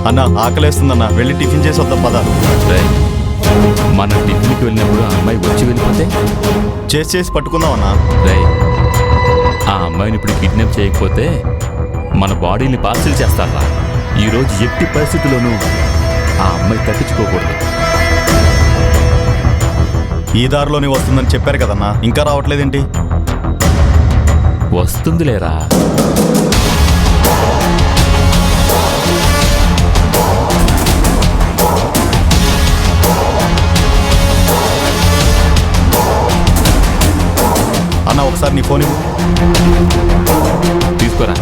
అన్న ఆకలేస్తుందన్న, వెళ్ళి టిఫిన్ చేసి వద్దాం పద. రేయ్, మన టిఫిన్కి వెళ్ళినప్పుడు ఆ అమ్మాయి వచ్చి వెళ్ళిపోతే చేసి పట్టుకుందాం అన్న. రేయ్, ఆ అమ్మాయిని ఇప్పుడు కిడ్నాప్ చేయకపోతే మన బాడీని పార్సిల్ చేస్తారా? ఈరోజు ఎట్టి పరిస్థితుల్లోనూ ఆ అమ్మాయి తప్పించుకోకూడదు. ఈ దారిలోనే వస్తుందని చెప్పారు కదన్నా, ఇంకా రావట్లేదేంటి? వస్తుందిలేరా. అన్న ఒకసారి నీ ఫోన్ ఇవ్వు. తీసుకోరా.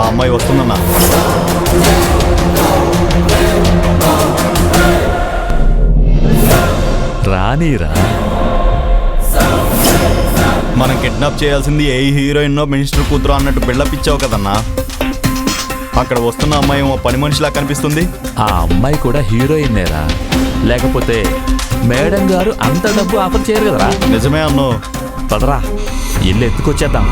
ఆ అమ్మాయి వస్తుందన్నా. రానీరా. మనం కిడ్నాప్ చేయాల్సింది ఏ హీరోయిన్నో మినిస్టర్ కూతురు అన్నట్టు బిల్డప్ ఇచ్చావు కదన్నా. అక్కడ వస్తున్న అమ్మాయి ఏమో పని మనిషిలా కనిపిస్తుంది. ఆ అమ్మాయి కూడా హీరోయిన్నేరా, లేకపోతే మేడం గారు అంత డబ్బు ఆఫర్ చేయరు కదరా. నిజమే అన్నో. పదరా, ఇల్లు ఎత్తుకొచ్చేద్దాం.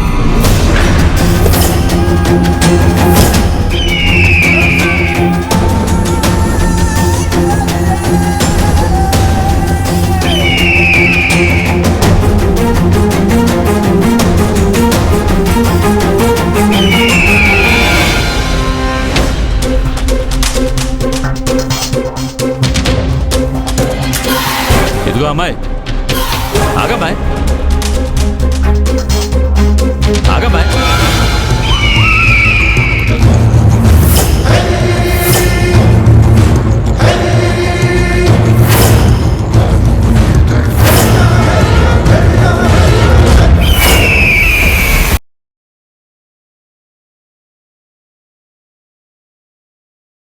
ఇదిగో అమ్మాయి, ఆగమ్మాయి, ఆగమ్మాయి.